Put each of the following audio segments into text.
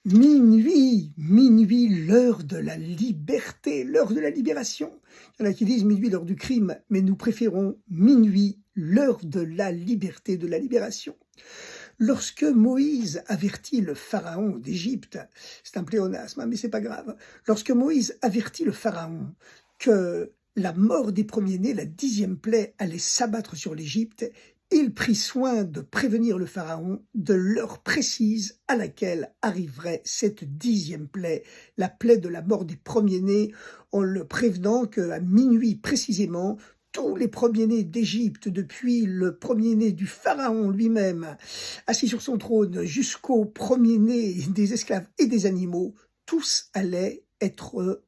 Minuit, minuit, l'heure de la liberté, l'heure de la libération. Il y en a qui disent minuit, l'heure du crime, mais nous préférons minuit, l'heure de la liberté, de la libération. Lorsque Moïse avertit le pharaon d'Égypte, c'est un pléonasme, mais c'est pas grave. Lorsque Moïse avertit le pharaon que la mort des premiers-nés, la 10e plaie, allait s'abattre sur l'Égypte, il prit soin de prévenir le pharaon de l'heure précise à laquelle arriverait cette 10e plaie, la plaie de la mort des premiers-nés, en le prévenant qu'à minuit précisément, tous les premiers-nés d'Égypte, depuis le premier-né du pharaon lui-même, assis sur son trône, jusqu'au premier-né des esclaves et des animaux, tous allaient être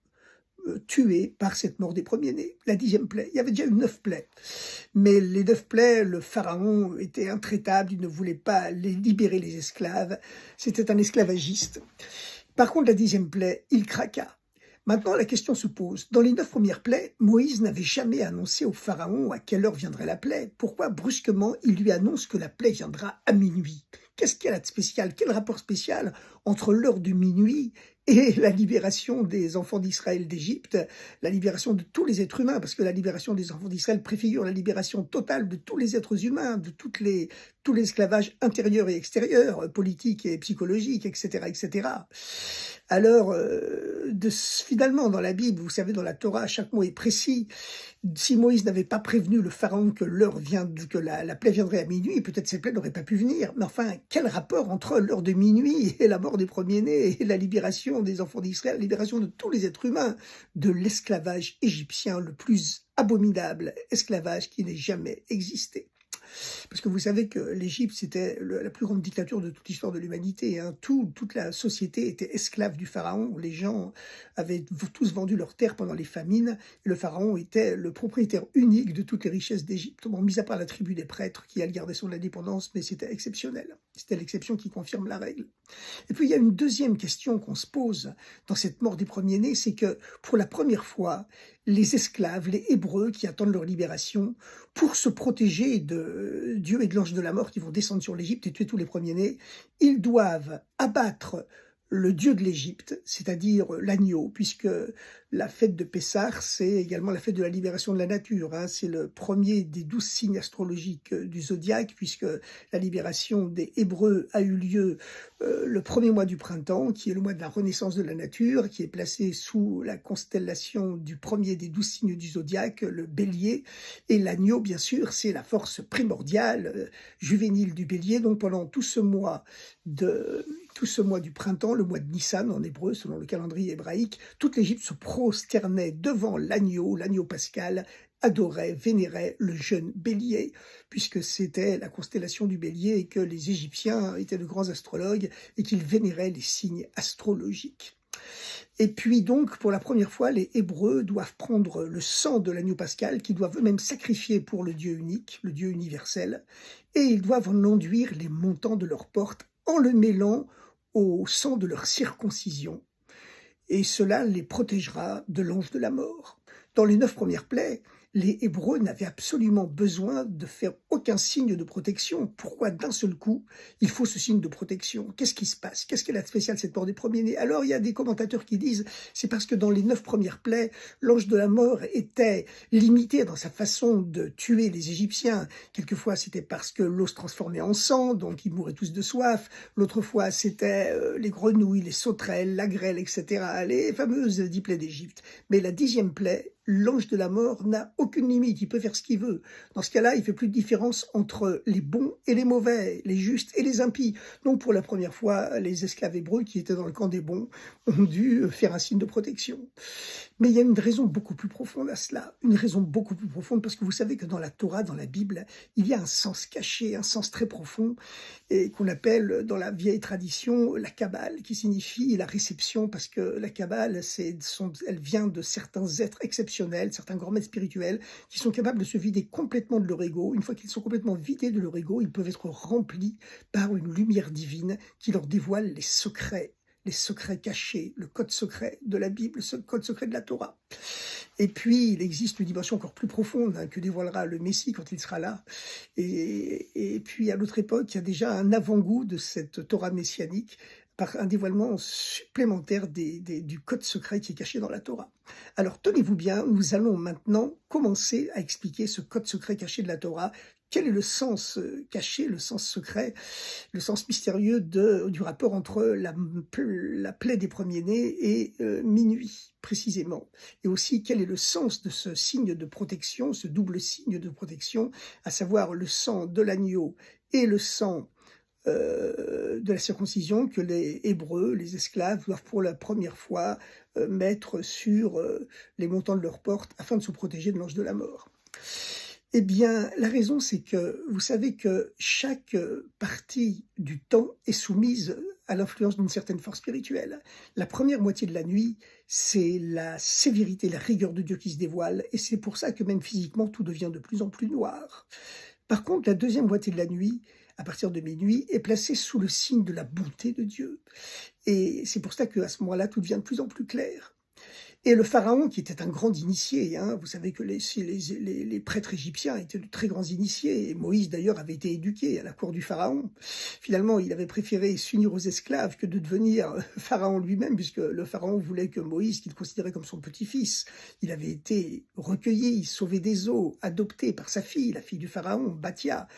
tués par cette mort des premiers-nés, la 10e plaie. Il y avait déjà eu 9 plaies. Mais les 9 plaies, le pharaon était intraitable, il ne voulait pas libérer les esclaves. C'était un esclavagiste. Par contre, la 10e plaie, il craqua. Maintenant, la question se pose. Dans les 9 premières plaies, Moïse n'avait jamais annoncé au pharaon à quelle heure viendrait la plaie. Pourquoi, brusquement, il lui annonce que la plaie viendra à minuit? Qu'est-ce qu'il y a de spécial? Quel rapport spécial entre l'heure de minuit et la libération des enfants d'Israël d'Égypte, la libération de tous les êtres humains, parce que la libération des enfants d'Israël préfigure la libération totale de tous les êtres humains, de tout l'esclavage intérieur et extérieur, politique et psychologique, etc., etc. Alors, finalement, dans la Bible, vous savez, dans la Torah, chaque mot est précis. Si Moïse n'avait pas prévenu le pharaon que que la plaie viendrait à minuit, peut-être cette plaie n'aurait pas pu venir. Mais enfin, quel rapport entre l'heure de minuit et la mort des premiers-nés et la libération des enfants d'Israël, la libération de tous les êtres humains de l'esclavage égyptien, le plus abominable esclavage qui n'ait jamais existé? Parce que vous savez que l'Égypte, c'était la plus grande dictature de toute l'histoire de l'humanité. Hein. Toute la société était esclave du pharaon. Les gens avaient tous vendu leurs terres pendant les famines. Et le pharaon était le propriétaire unique de toutes les richesses d'Égypte. Bon, mis à part la tribu des prêtres qui, elle, gardait son indépendance, mais c'était exceptionnel. C'était l'exception qui confirme la règle. Et puis, il y a une deuxième question qu'on se pose dans cette mort des premiers-nés, c'est que pour la première fois, les esclaves, les Hébreux qui attendent leur libération, pour se protéger de Dieu et de l'ange de la mort qui vont descendre sur l'Égypte et tuer tous les premiers-nés, ils doivent abattre le dieu de l'Égypte, c'est-à-dire l'agneau, puisque la fête de Pessah, c'est également la fête de la libération de la nature. Hein. C'est le premier des 12 signes astrologiques du zodiaque, puisque la libération des Hébreux a eu lieu le premier mois du printemps, qui est le mois de la renaissance de la nature, qui est placé sous la constellation du premier des 12 signes du zodiaque, le bélier. Et l'agneau, bien sûr, c'est la force primordiale, juvénile du bélier. Donc pendant tout ce mois du printemps, le mois de Nissan en hébreu, selon le calendrier hébraïque, toute l'Égypte se prosternait devant l'agneau pascal, adorait, vénérait le jeune bélier, puisque c'était la constellation du bélier et que les Égyptiens étaient de grands astrologues et qu'ils vénéraient les signes astrologiques. Et puis donc, pour la première fois, les Hébreux doivent prendre le sang de l'agneau pascal, qu'ils doivent eux-mêmes sacrifier pour le Dieu unique, le Dieu universel, et ils doivent en enduire les montants de leurs portes en le mêlant au sang de leur circoncision. Et cela les protégera de l'ange de la mort. Dans les 9 premières plaies, les Hébreux n'avaient absolument besoin de faire aucun signe de protection. Pourquoi d'un seul coup, il faut ce signe de protection? Qu'est-ce qui se passe? Qu'est-ce qu'elle a de spécial, cette mort des premiers-nés? Alors, il y a des commentateurs qui disent, c'est parce que dans les 9 premières plaies, l'ange de la mort était limité dans sa façon de tuer les Égyptiens. Quelquefois, c'était parce que l'eau se transformait en sang, donc ils mouraient tous de soif. L'autre fois, c'était les grenouilles, les sauterelles, la grêle, etc., les fameuses 10 plaies d'Égypte. Mais la 10e plaie, l'ange de la mort n'a aucune limite, il peut faire ce qu'il veut. Dans ce cas-là, il ne fait plus de différence entre les bons et les mauvais, les justes et les impies. Donc pour la première fois, les esclaves hébreux qui étaient dans le camp des bons ont dû faire un signe de protection. Mais il y a une raison beaucoup plus profonde à cela, une raison beaucoup plus profonde, parce que vous savez que dans la Torah, dans la Bible, il y a un sens caché, un sens très profond, et qu'on appelle dans la vieille tradition la Kabbale, qui signifie la réception, parce que la Kabbale, elle vient de certains êtres exceptionnels, certains grands maîtres spirituels, qui sont capables de se vider complètement de leur ego. Une fois qu'ils sont complètement vidés de leur ego, ils peuvent être remplis par une lumière divine qui leur dévoile les secrets cachés, le code secret de la Bible, le code secret de la Torah. Et puis, il existe une dimension encore plus profonde que dévoilera le Messie quand il sera là. Et puis, à l'autre époque, il y a déjà un avant-goût de cette Torah messianique par un dévoilement supplémentaire du code secret qui est caché dans la Torah. Alors tenez-vous bien, nous allons maintenant commencer à expliquer ce code secret caché de la Torah. Quel est le sens caché, le sens secret, le sens mystérieux du rapport entre la plaie des premiers-nés et minuit, précisément. Et aussi, quel est le sens de ce signe de protection, ce double signe de protection, à savoir le sang de l'agneau et le sang de la circoncision que les Hébreux, les esclaves, doivent pour la première fois mettre sur les montants de leurs portes afin de se protéger de l'ange de la mort. Eh bien, la raison, c'est que vous savez que chaque partie du temps est soumise à l'influence d'une certaine force spirituelle. La première moitié de la nuit, c'est la sévérité, la rigueur de Dieu qui se dévoile, et c'est pour ça que même physiquement, tout devient de plus en plus noir. Par contre, la deuxième moitié de la nuit, à partir de minuit, est placée sous le signe de la bonté de Dieu. Et c'est pour ça qu'à ce moment-là, tout devient de plus en plus clair. Et le pharaon, qui était un grand initié, vous savez que les prêtres égyptiens étaient de très grands initiés, et Moïse d'ailleurs avait été éduqué à la cour du pharaon. Finalement, il avait préféré s'unir aux esclaves que de devenir pharaon lui-même, puisque le pharaon voulait que Moïse, qu'il considérait comme son petit-fils, il avait été recueilli, sauvé des eaux, adopté par sa fille, la fille du pharaon, Bathia,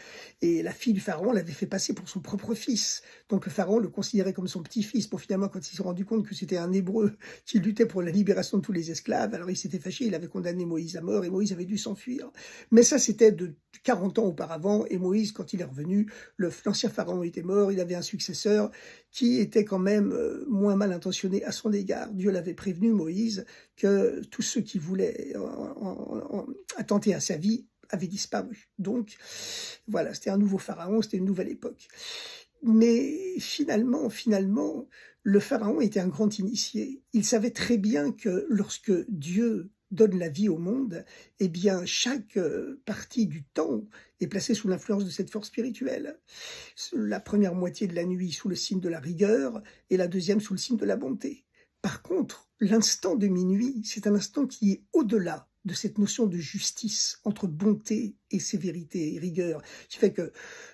et la fille du pharaon l'avait fait passer pour son propre fils. Donc le pharaon le considérait comme son petit-fils. Bon, finalement, quand il s'est rendu compte que c'était un Hébreu qui luttait pour la libération de tous les esclaves, alors il s'était fâché, il avait condamné Moïse à mort et Moïse avait dû s'enfuir. Mais ça, c'était de 40 ans auparavant, et Moïse, quand il est revenu, l'ancien pharaon était mort, il avait un successeur qui était quand même moins mal intentionné à son égard. Dieu l'avait prévenu, Moïse, que tous ceux qui voulaient attenter à sa vie avaient disparu. Donc, voilà, c'était un nouveau pharaon, c'était une nouvelle époque. Mais finalement, le pharaon était un grand initié. Il savait très bien que lorsque Dieu donne la vie au monde, eh bien, chaque partie du temps est placée sous l'influence de cette force spirituelle. La première moitié de la nuit sous le signe de la rigueur et la deuxième sous le signe de la bonté. Par contre, l'instant de minuit, c'est un instant qui est au-delà de cette notion de justice entre bonté et sévérité et rigueur, qui fait que,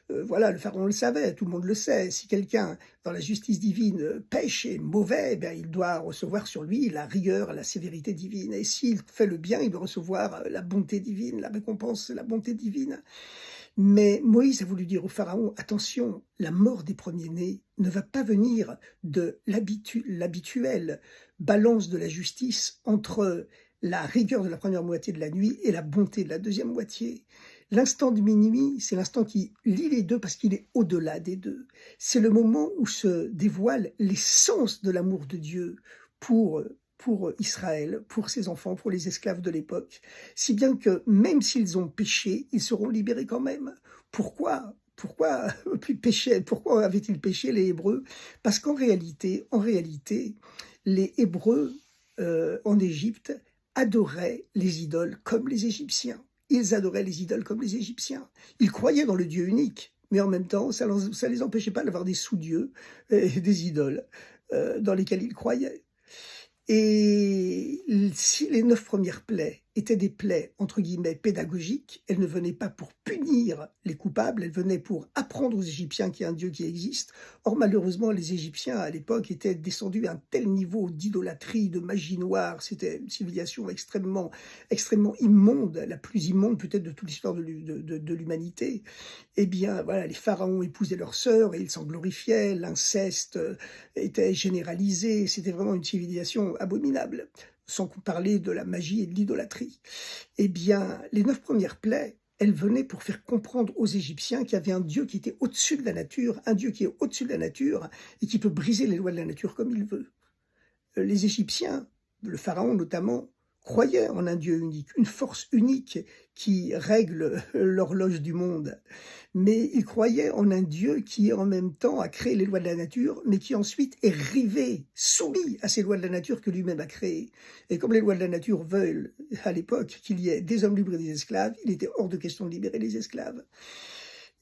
voilà, le pharaon le savait, tout le monde le sait, si quelqu'un, dans la justice divine, pêche et est mauvais, eh il doit recevoir sur lui la rigueur, la sévérité divine, et s'il fait le bien, il doit recevoir la bonté divine, la récompense, la bonté divine. Mais Moïse a voulu dire au pharaon, attention, la mort des premiers-nés ne va pas venir de l'habituelle balance de la justice entre la rigueur de la première moitié de la nuit et la bonté de la deuxième moitié. L'instant de minuit, c'est l'instant qui lie les deux parce qu'il est au-delà des deux. C'est le moment où se dévoile l'essence de l'amour de Dieu pour Israël, pour ses enfants, pour les esclaves de l'époque. Si bien que même s'ils ont péché, ils seront libérés quand même. Pourquoi avaient-ils péché, les Hébreux? Parce qu'en réalité, les Hébreux en Égypte adoraient les idoles comme les Égyptiens. Ils adoraient les idoles comme les Égyptiens. Ils croyaient dans le Dieu unique, mais en même temps, ça ne les empêchait pas d'avoir des sous-dieux, des idoles dans lesquelles ils croyaient. Et si les 9 premières plaies étaient des plaies, entre guillemets, pédagogiques, elles ne venaient pas pour punir les coupables, elles venaient pour apprendre aux Égyptiens qu'il y a un Dieu qui existe. Or, malheureusement, les Égyptiens, à l'époque, étaient descendus à un tel niveau d'idolâtrie, de magie noire, c'était une civilisation extrêmement immonde, la plus immonde peut-être de toute l'histoire de l'humanité. Eh bien, voilà, les pharaons épousaient leurs sœurs et ils s'en glorifiaient, l'inceste était généralisé, c'était vraiment une civilisation abominable, sans parler de la magie et de l'idolâtrie. Eh bien, les 9 premières plaies, elles venaient pour faire comprendre aux Égyptiens qu'il y avait un Dieu qui était au-dessus de la nature, un Dieu qui est au-dessus de la nature et qui peut briser les lois de la nature comme il veut. Les Égyptiens, le pharaon notamment, croyaient en un Dieu unique, une force unique qui règle l'horloge du monde. Mais ils croyaient en un Dieu qui, en même temps, a créé les lois de la nature, mais qui ensuite est rivé, soumis à ces lois de la nature que lui-même a créées. Et comme les lois de la nature veulent, à l'époque, qu'il y ait des hommes libres et des esclaves, il était hors de question de libérer les esclaves.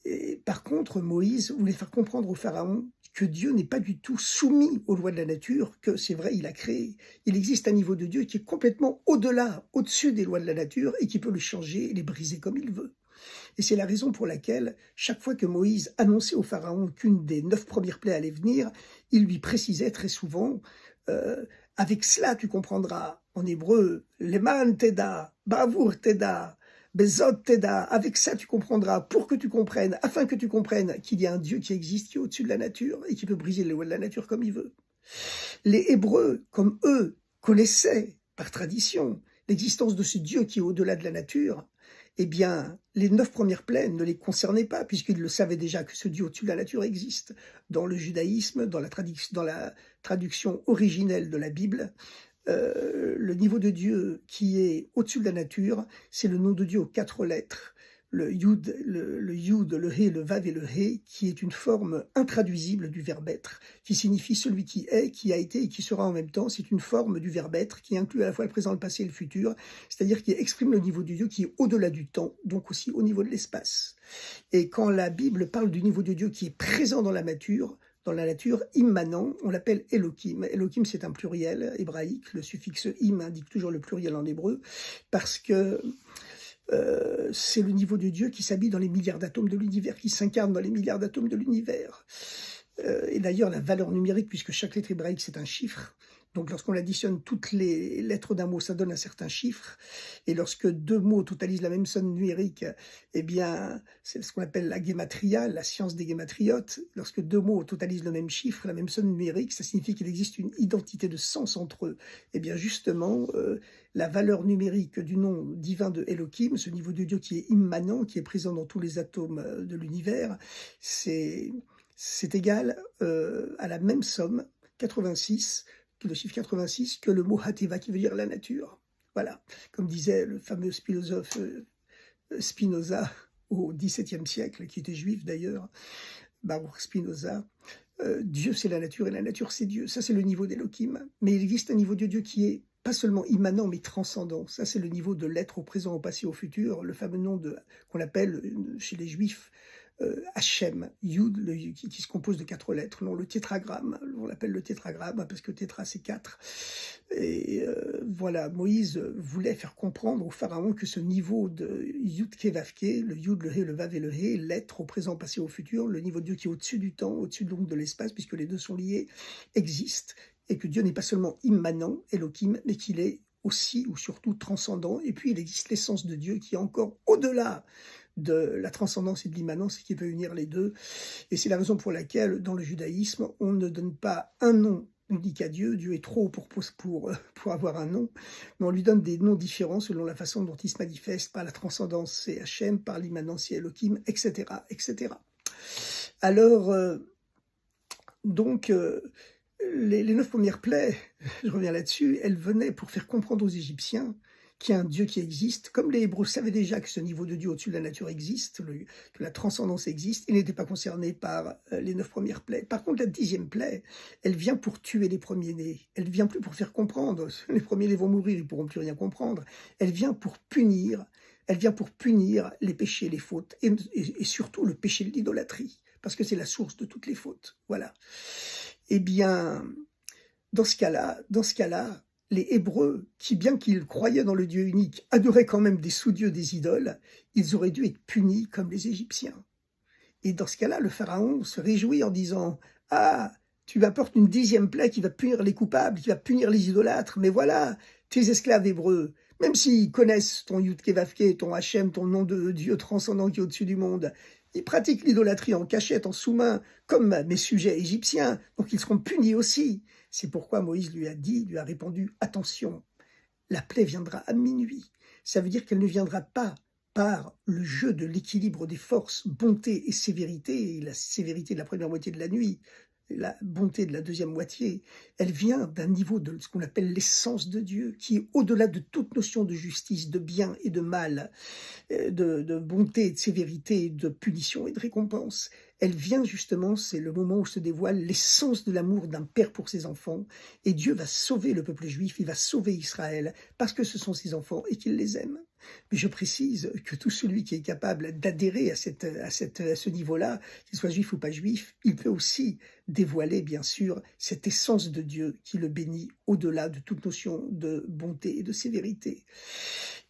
Et par contre, Moïse voulait faire comprendre au pharaon que Dieu n'est pas du tout soumis aux lois de la nature, que c'est vrai, il a créé. Il existe un niveau de Dieu qui est complètement au-delà, au-dessus des lois de la nature et qui peut les changer et les briser comme il veut. Et c'est la raison pour laquelle, chaque fois que Moïse annonçait au pharaon qu'une des 9 premières plaies allait venir, il lui précisait très souvent avec cela tu comprendras, en hébreu, leman teda, bavour teda, bezot teda, avec ça tu comprendras, pour que tu comprennes, afin que tu comprennes qu'il y a un Dieu qui existe, qui est au-dessus de la nature et qui peut briser les lois de la nature comme il veut. Les Hébreux, comme eux, connaissaient par tradition l'existence de ce Dieu qui est au-delà de la nature. Eh bien, les 9 premières plaies ne les concernaient pas, puisqu'ils le savaient déjà que ce Dieu au-dessus de la nature existe. Dans le judaïsme, dans la traduction originelle de la Bible, le niveau de Dieu qui est au-dessus de la nature, c'est le nom de Dieu aux 4 lettres, le Yud, le Yud, le He, le Vav et le He, qui est une forme intraduisible du verbe être, qui signifie celui qui est, qui a été et qui sera en même temps. C'est une forme du verbe être qui inclut à la fois le présent, le passé et le futur, c'est-à-dire qui exprime le niveau de Dieu qui est au-delà du temps, donc aussi au niveau de l'espace. Et quand la Bible parle du niveau de Dieu qui est présent dans la nature, immanent, on l'appelle Elohim. Elohim, c'est un pluriel hébraïque. Le suffixe im indique toujours le pluriel en hébreu, parce que c'est le niveau de Dieu qui s'habille dans les milliards d'atomes de l'univers, qui s'incarne dans les milliards d'atomes de l'univers. Et d'ailleurs, la valeur numérique, puisque chaque lettre hébraïque, c'est un chiffre, donc lorsqu'on additionne toutes les lettres d'un mot, ça donne un certain chiffre, et lorsque 2 mots totalisent la même somme numérique, eh bien, c'est ce qu'on appelle la guématria, la science des guématriotes. Lorsque 2 mots totalisent le même chiffre, la même somme numérique, ça signifie qu'il existe une identité de sens entre eux. Eh bien, justement, la valeur numérique du nom divin de Elohim, ce niveau de Dieu qui est immanent, qui est présent dans tous les atomes de l'univers, c'est égal à la même somme, 86, le chiffre 86, que le mot Hateva, qui veut dire la nature. Voilà, comme disait le fameux philosophe Spinoza au XVIIe siècle, qui était juif d'ailleurs, Baruch Spinoza, Dieu c'est la nature et la nature c'est Dieu. Ça c'est le niveau d'Elohim. Mais il existe un niveau de Dieu qui est pas seulement immanent mais transcendant. Ça c'est le niveau de l'être au présent, au passé, au futur, le fameux nom qu'on appelle chez les juifs Hachem, Yud, qui se compose de 4 lettres, non, le tétragramme, on l'appelle le tétragramme, parce que tétra c'est 4. Et voilà, Moïse voulait faire comprendre au pharaon que ce niveau de Yud Kevavke, le Yud, le He, le Vav et le He, l'être au présent, au passé, au futur, le niveau de Dieu qui est au-dessus du temps, au-dessus de l'onde de l'espace, puisque les deux sont liés, existe, et que Dieu n'est pas seulement immanent, Elohim, mais qu'il est aussi ou surtout transcendant, et puis il existe l'essence de Dieu qui est encore au-delà de la transcendance et de l'immanence qui peut unir les deux. Et c'est la raison pour laquelle, dans le judaïsme, on ne donne pas un nom unique à Dieu. Dieu est trop pour avoir un nom, mais on lui donne des noms différents selon la façon dont il se manifeste. Par la transcendance, c'est Hachem, par l'immanence, c'est Elohim, etc., etc. Alors, donc, les 9 premières plaies, je reviens là-dessus, elles venaient pour faire comprendre aux Égyptiens qu'il y a un Dieu qui existe. Comme les Hébreux savaient déjà que ce niveau de Dieu au-dessus de la nature existe, que la transcendance existe, ils n'étaient pas concernés par les 9 premières plaies. Par contre, la 10e plaie, elle vient pour tuer les premiers-nés. Elle vient plus pour faire comprendre. Les premiers-nés vont mourir, ils ne pourront plus rien comprendre. Elle vient pour punir. Elle vient pour punir les péchés, les fautes, et surtout le péché de l'idolâtrie, parce que c'est la source de toutes les fautes. Voilà. Eh bien, dans ce cas-là, les Hébreux, qui bien qu'ils croyaient dans le Dieu unique, adoraient quand même des sous-dieux, des idoles, ils auraient dû être punis comme les Égyptiens. Et dans ce cas-là, le pharaon se réjouit en disant « Ah, tu m'apportes une 10e plaie qui va punir les coupables, qui va punir les idolâtres, mais voilà, tes esclaves hébreux, même s'ils connaissent ton Yud-Kevavke, ton Hachem, ton nom de Dieu transcendant qui est au-dessus du monde, ils pratiquent l'idolâtrie en cachette, en sous-main, comme mes sujets égyptiens, donc ils seront punis aussi. » C'est pourquoi Moïse lui a répondu « Attention, la plaie viendra à minuit. » Ça veut dire qu'elle ne viendra pas par le jeu de l'équilibre des forces, bonté et sévérité, et la sévérité de la première moitié de la nuit, la bonté de la deuxième moitié, elle vient d'un niveau de ce qu'on appelle l'essence de Dieu, qui est au-delà de toute notion de justice, de bien et de mal, de bonté et de sévérité, de punition et de récompense. Elle vient justement, c'est le moment où se dévoile l'essence de l'amour d'un père pour ses enfants, et Dieu va sauver le peuple juif, il va sauver Israël, parce que ce sont ses enfants et qu'il les aime. Mais je précise que tout celui qui est capable d'adhérer à ce niveau-là, qu'il soit juif ou pas juif, il peut aussi dévoiler, bien sûr, cette essence de Dieu qui le bénit au-delà de toute notion de bonté et de sévérité.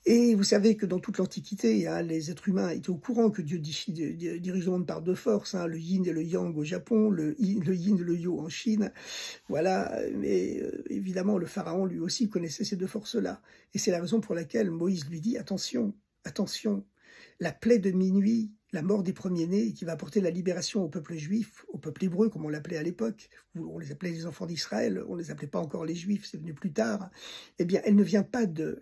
Et vous savez que dans toute l'Antiquité, hein, les êtres humains étaient au courant que Dieu dirige le monde par deux forces, hein, le yin et le yang au Japon, le yin et le yo en Chine. Voilà, mais évidemment, le pharaon lui aussi connaissait ces deux forces-là. Et c'est la raison pour laquelle Moïse lui dit, attention, attention, la plaie de minuit, la mort des premiers-nés, qui va apporter la libération au peuple juif, au peuple hébreu, comme on l'appelait à l'époque, on les appelait les enfants d'Israël, on ne les appelait pas encore les juifs, c'est venu plus tard, eh bien, elle ne vient pas de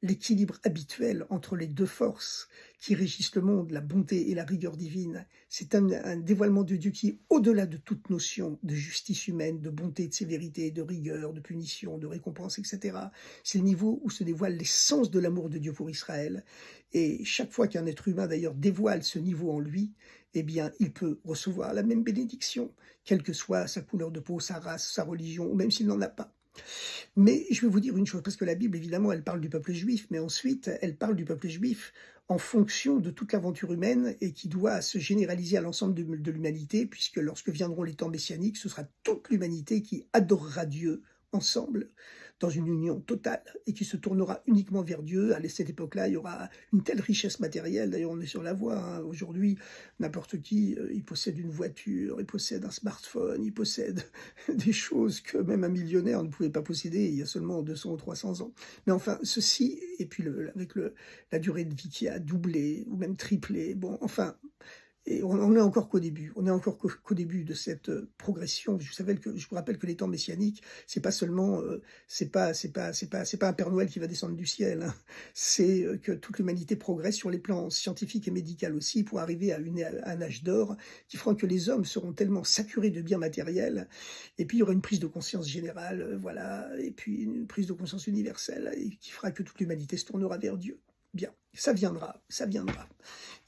l'équilibre habituel entre les deux forces qui régissent le monde, la bonté et la rigueur divine. C'est un dévoilement de Dieu qui est au-delà de toute notion de justice humaine, de bonté, de sévérité, de rigueur, de punition, de récompense, etc. C'est le niveau où se dévoile l'essence de l'amour de Dieu pour Israël. Et chaque fois qu'un être humain, d'ailleurs, dévoile ce niveau en lui, eh bien, il peut recevoir la même bénédiction, quelle que soit sa couleur de peau, sa race, sa religion, ou même s'il n'en a pas. Mais je vais vous dire une chose, parce que la Bible, évidemment, elle parle du peuple juif, mais ensuite, elle parle du peuple juif en fonction de toute l'aventure humaine et qui doit se généraliser à l'ensemble de l'humanité, puisque lorsque viendront les temps messianiques, ce sera toute l'humanité qui adorera Dieu ensemble, dans une union totale, et qui se tournera uniquement vers Dieu. À cette époque-là, il y aura une telle richesse matérielle, d'ailleurs on est sur la voie, hein. Aujourd'hui, n'importe qui, il possède une voiture, il possède un smartphone, il possède des choses que même un millionnaire ne pouvait pas posséder il y a seulement 200 ou 300 ans. Mais enfin, ceci, et puis avec la durée de vie qui a doublé, ou même triplé, bon, enfin... Et on n'est encore qu'au début. On est encore qu'au début de cette progression. Je vous rappelle que les temps messianiques, c'est pas seulement, c'est pas un Père Noël qui va descendre du ciel, hein. C'est que toute l'humanité progresse sur les plans scientifiques et médicaux aussi pour arriver à un âge d'or qui fera que les hommes seront tellement saturés de biens matériels. Et puis il y aura une prise de conscience générale, voilà, et puis une prise de conscience universelle et qui fera que toute l'humanité se tournera vers Dieu. Bien, ça viendra, ça viendra.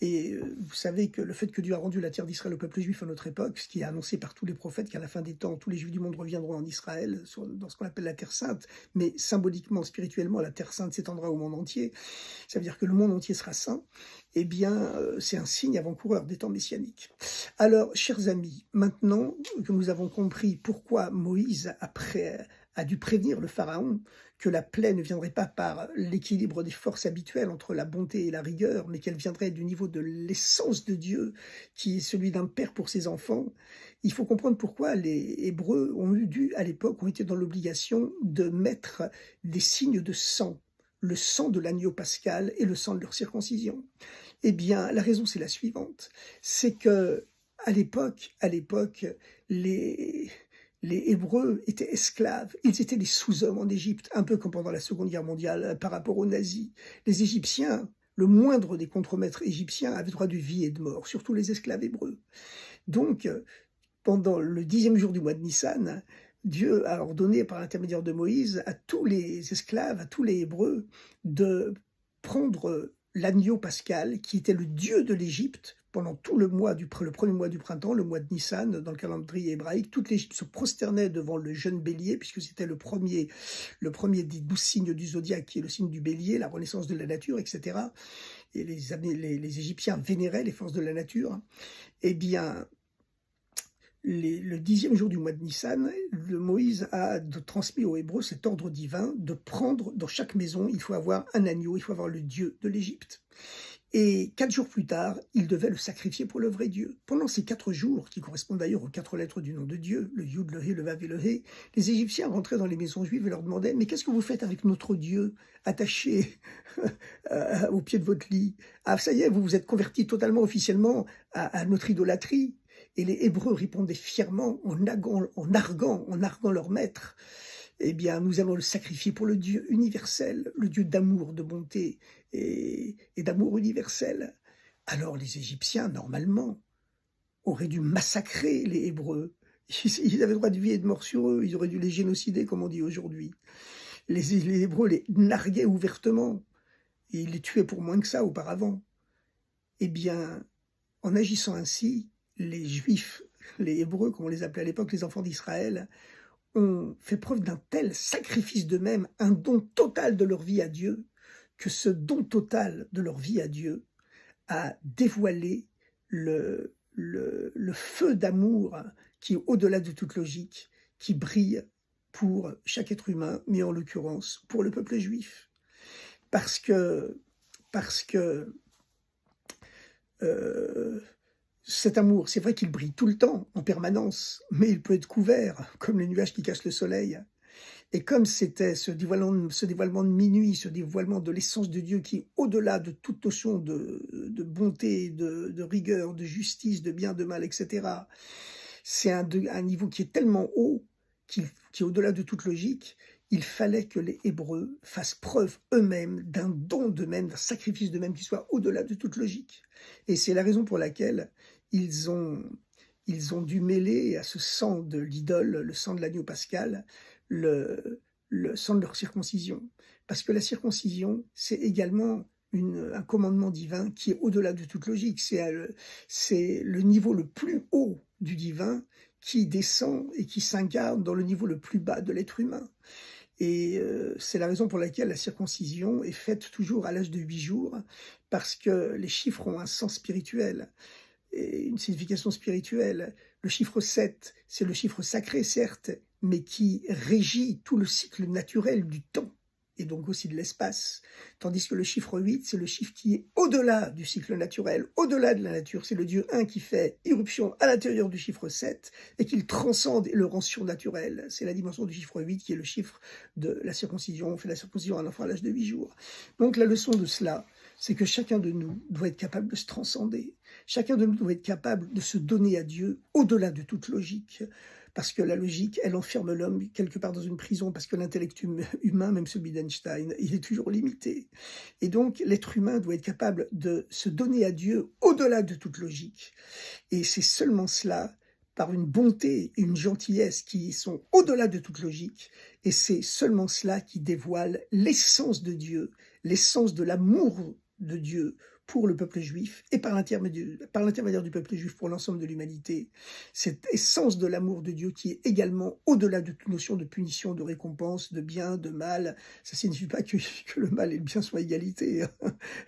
Et vous savez que le fait que Dieu a rendu la terre d'Israël au peuple juif à notre époque, ce qui est annoncé par tous les prophètes, qu'à la fin des temps, tous les juifs du monde reviendront en Israël, dans ce qu'on appelle la terre sainte, mais symboliquement, spirituellement, la terre sainte s'étendra au monde entier, ça veut dire que le monde entier sera saint, eh bien, c'est un signe avant-coureur des temps messianiques. Alors, chers amis, maintenant que nous avons compris pourquoi Moïse, a dû prévenir le Pharaon que la plaie ne viendrait pas par l'équilibre des forces habituelles entre la bonté et la rigueur, mais qu'elle viendrait du niveau de l'essence de Dieu, qui est celui d'un père pour ses enfants. Il faut comprendre pourquoi les Hébreux à l'époque, ont été dans l'obligation de mettre des signes de sang, le sang de l'agneau pascal et le sang de leur circoncision. Eh bien, la raison, c'est la suivante. C'est que, à l'époque, les Hébreux étaient esclaves, ils étaient des sous-hommes en Égypte, un peu comme pendant la Seconde Guerre mondiale par rapport aux nazis. Les Égyptiens, le moindre des contremaîtres égyptiens avait droit de vie et de mort, surtout les esclaves hébreux. Donc, pendant le 10e jour du mois de Nissan, Dieu a ordonné par l'intermédiaire de Moïse à tous les esclaves, à tous les Hébreux, de prendre l'agneau pascal, qui était le dieu de l'Égypte, pendant tout le premier mois du printemps, le mois de Nissan, dans le calendrier hébraïque, toute l'Égypte se prosternait devant le jeune bélier, puisque c'était le premier des 12 signes du zodiaque, qui est le signe du bélier, la renaissance de la nature, etc. Et les Égyptiens vénéraient les forces de la nature. Eh bien, le 10e jour du mois de Nissan, Moïse a transmis aux Hébreux cet ordre divin de prendre dans chaque maison, il faut avoir un agneau, il faut avoir le Dieu de l'Égypte. Et 4 jours plus tard, il devait le sacrifier pour le vrai Dieu. Pendant ces 4 jours, qui correspondent d'ailleurs aux 4 lettres du nom de Dieu, le Yud, le He, le Vav et le He, les Égyptiens rentraient dans les maisons juives et leur demandaient « Mais qu'est-ce que vous faites avec notre Dieu attaché au pied de votre lit? Ah, ça y est, vous vous êtes convertis totalement officiellement à notre idolâtrie ?» Et les Hébreux répondaient fièrement, en arguant leur maître, eh bien, nous allons le sacrifier pour le Dieu universel, le Dieu d'amour, de bonté et d'amour universel. Alors les Égyptiens, normalement, auraient dû massacrer les Hébreux. Ils avaient droit de vie et de mort sur eux, ils auraient dû les génocider, comme on dit aujourd'hui. Les Hébreux les narguaient ouvertement, et ils les tuaient pour moins que ça auparavant. Eh bien, en agissant ainsi, les Juifs, les Hébreux, comme on les appelait à l'époque, les enfants d'Israël, ont fait preuve d'un tel sacrifice d'eux-mêmes, un don total de leur vie à Dieu, que ce don total de leur vie à Dieu a dévoilé le feu d'amour qui est au-delà de toute logique, qui brille pour chaque être humain, mais en l'occurrence pour le peuple juif. parce que cet amour, c'est vrai qu'il brille tout le temps, en permanence, mais il peut être couvert, comme les nuages qui cachent le soleil. Et comme c'était ce dévoilement de minuit, ce dévoilement de l'essence de Dieu qui est au-delà de toute notion de bonté, de rigueur, de justice, de bien, de mal, etc. C'est un niveau qui est tellement haut, qui est au-delà de toute logique. Il fallait que les Hébreux fassent preuve eux-mêmes d'un don d'eux-mêmes, d'un sacrifice d'eux-mêmes qui soit au-delà de toute logique. Et c'est la raison pour laquelle ils ont dû mêler à ce sang de l'idole, le sang de l'agneau pascal, le sang de leur circoncision. Parce que la circoncision, c'est également un commandement divin qui est au-delà de toute logique. C'est le niveau le plus haut du divin qui descend et qui s'incarne dans le niveau le plus bas de l'être humain. Et c'est la raison pour laquelle la circoncision est faite toujours à l'âge de 8 jours, parce que les chiffres ont un sens spirituel et une signification spirituelle. Le chiffre 7, c'est le chiffre sacré, certes, mais qui régit tout le cycle naturel du temps, et donc aussi de l'espace. Tandis que le chiffre 8, c'est le chiffre qui est au-delà du cycle naturel, au-delà de la nature. C'est le Dieu 1 qui fait irruption à l'intérieur du chiffre 7 et qui le transcende et le rend surnaturel. C'est la dimension du chiffre 8 qui est le chiffre de la circoncision. On fait la circoncision à un enfant à l'âge de 8 jours. Donc la leçon de cela, c'est que chacun de nous doit être capable de se transcender. Chacun de nous doit être capable de se donner à Dieu au-delà de toute logique. Parce que la logique, elle enferme l'homme quelque part dans une prison, parce que l'intellect humain, même celui d'Einstein, il est toujours limité. Et donc, l'être humain doit être capable de se donner à Dieu au-delà de toute logique. Et c'est seulement cela, par une bonté et une gentillesse qui sont au-delà de toute logique, et c'est seulement cela qui dévoile l'essence de Dieu, l'essence de l'amour de Dieu pour le peuple juif et par l'intermédiaire du peuple juif pour l'ensemble de l'humanité. Cette essence de l'amour de Dieu qui est également au-delà de toute notion de punition, de récompense, de bien, de mal. Ça ne signifie pas que le mal et le bien soient égalité.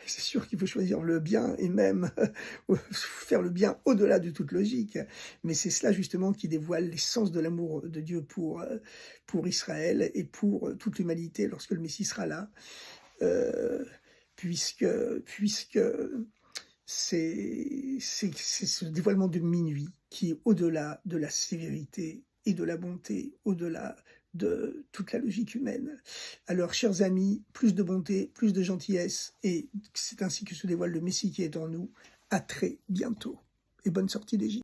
C'est sûr qu'il faut choisir le bien et même faire le bien au-delà de toute logique. Mais c'est cela justement qui dévoile l'essence de l'amour de Dieu pour Israël et pour toute l'humanité lorsque le Messie sera là. Puisque c'est ce dévoilement de minuit qui est au-delà de la sévérité et de la bonté, au-delà de toute la logique humaine. Alors, chers amis, plus de bonté, plus de gentillesse, et c'est ainsi que se dévoile le Messie qui est en nous. À très bientôt, et bonne sortie d'Égypte.